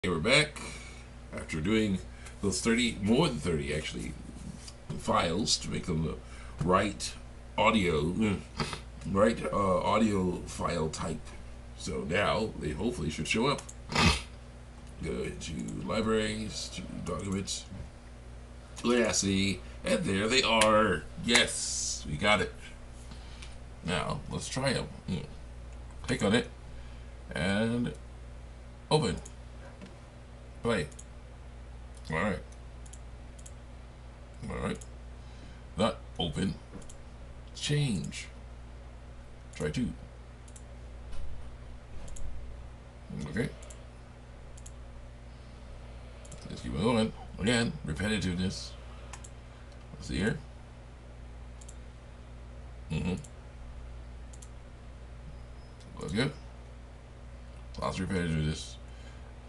Okay, we're back after doing those 30, more than 30 actually, files to make them the right audio, audio file type. So now they hopefully should show up. Go to libraries, to documents, Audacity, and there they are. Yes, we got it. Now let's try them. Click on it and open. Play. Alright. Alright. Not open. Change. Try 2. Okay. Let's keep going. Again, repetitiveness. Let's see here. That's good. Lots of repetitiveness.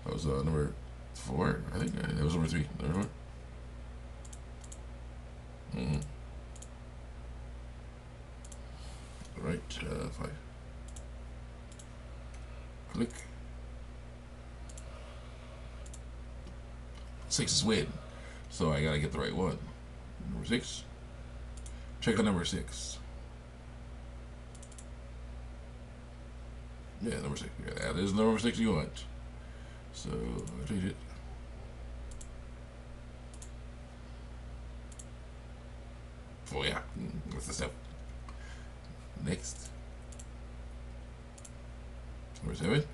That was number 4, I think. That was number 3. Number 4. Right, 5. Click. 6 is win. So I gotta get the right one. Number 6. Check on number 6. Yeah, number 6. Yeah, that is number 6 you want. So I change it. Oh yeah, that's the step. Next. Number 7.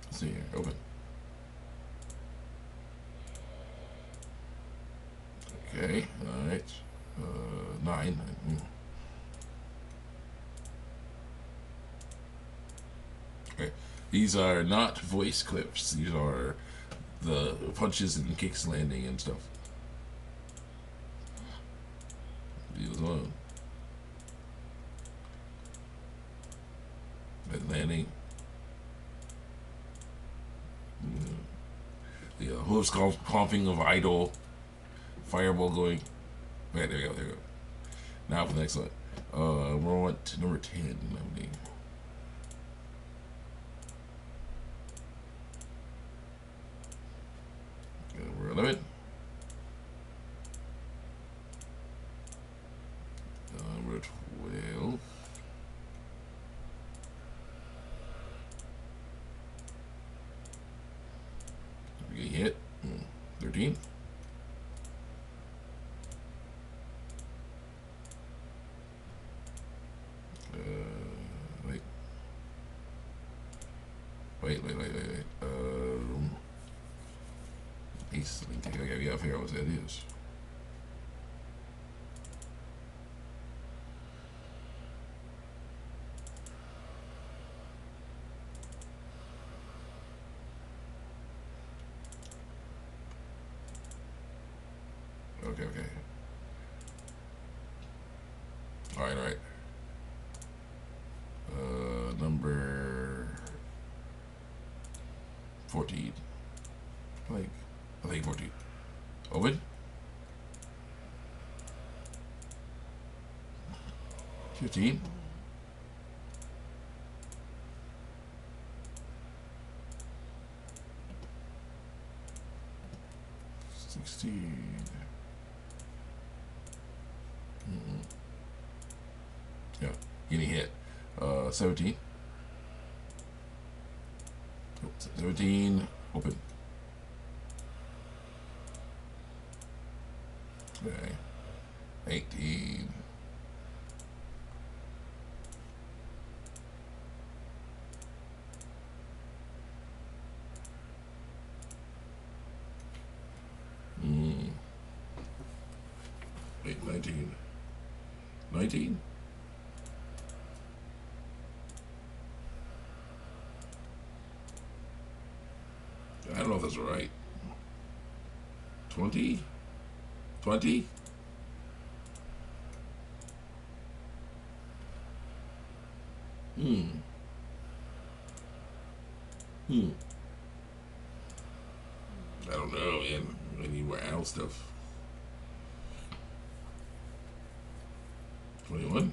Let's see here, open. Okay, alright. 9. Okay. These are not voice clips. These are the punches and kicks landing and stuff. Leave alone. And landing. The hooves clomping of idol. Fireball going. Okay, there you go, there you go. Now for the next one. We're on to number 10. Number 11. Number 12. We get hit. 13. Wait. Ace. I gotta figure out what that is. Okay. Alright. Number 14. I think 14. Open. 15. 16. Yeah, getting hit. 17. 17. Open. Okay. 18. 19. 19. I don't know if that's right. 20? 20? I don't know, man. I need more owl stuff. 21.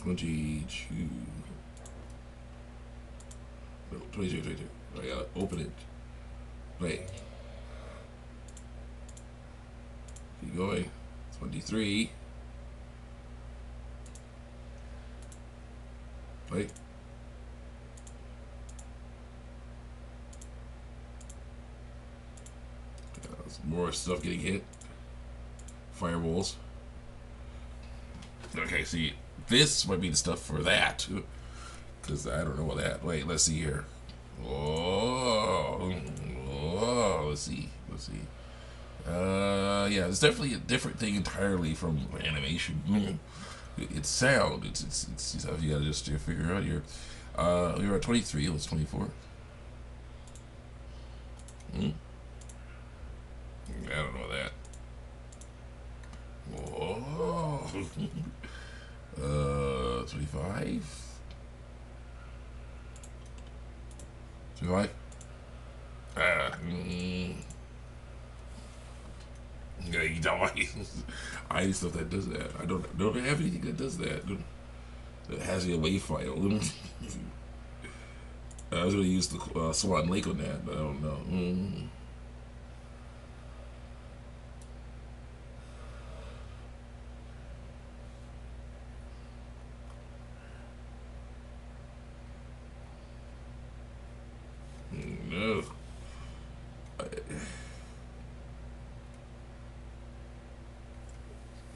22. No, 22, 22. I gotta open it. Play. Keep going. 23. Play. More stuff getting hit. Fireballs. Okay, see, this might be the stuff for that. Because I don't know what that. Wait, let's see here. Oh, let's see. Yeah, it's definitely a different thing entirely from animation. It's sound. It's stuff you gotta just figure out here. We were at 23. It was 24. I don't know that. Whoa. 25. 25. Yeah, you die. I need stuff that does that. I don't have anything that does that. That has a wave file. I was gonna use the Swan Lake on that, but I don't know. No.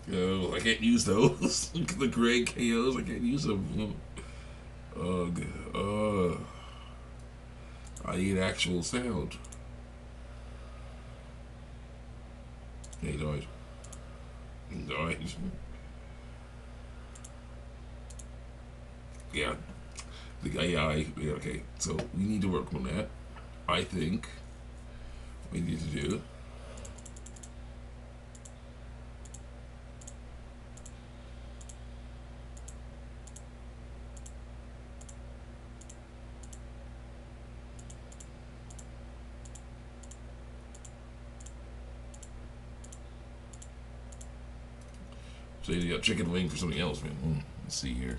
No, I can't use those. The gray KOs, I can't use them. I need actual sound. He died. He died. Yeah. The guy, yeah, okay. So we need to work on that. I think we need to do. So you got chicken wing for something else, man. Let's see here.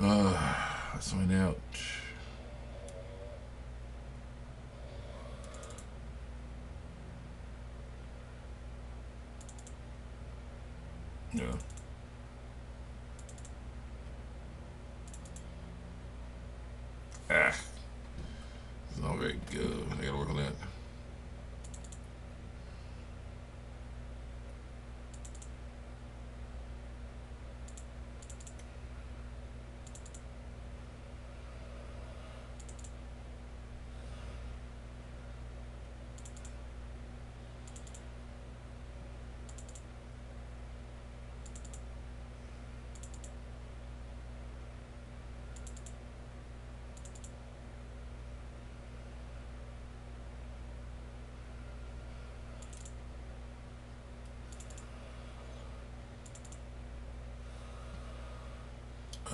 Let's find out. Yeah. It's not very good. I gotta work on that.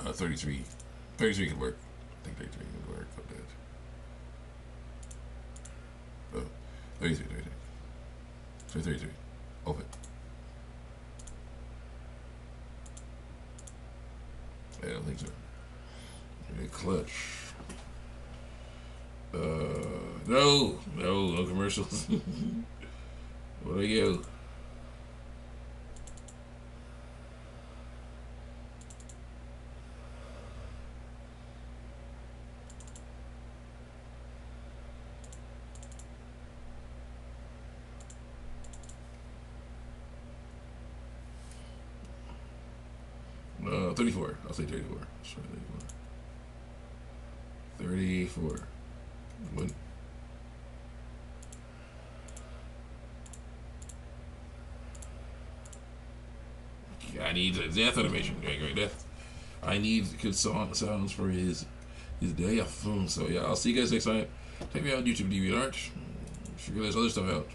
Uh, 33. 33 could work. I think 33 could work. Got that. Oh, 33, 33. So 33. Open. I don't think so. Okay, clutch. No commercials. What do you? No, 34. I'll say 34. Sorry, 34. 34. What? I need death animation. Okay, great death. I need good sounds for his death. So yeah, I'll see you guys next time. Check me out on YouTube DeviantArt. Figure this other stuff out.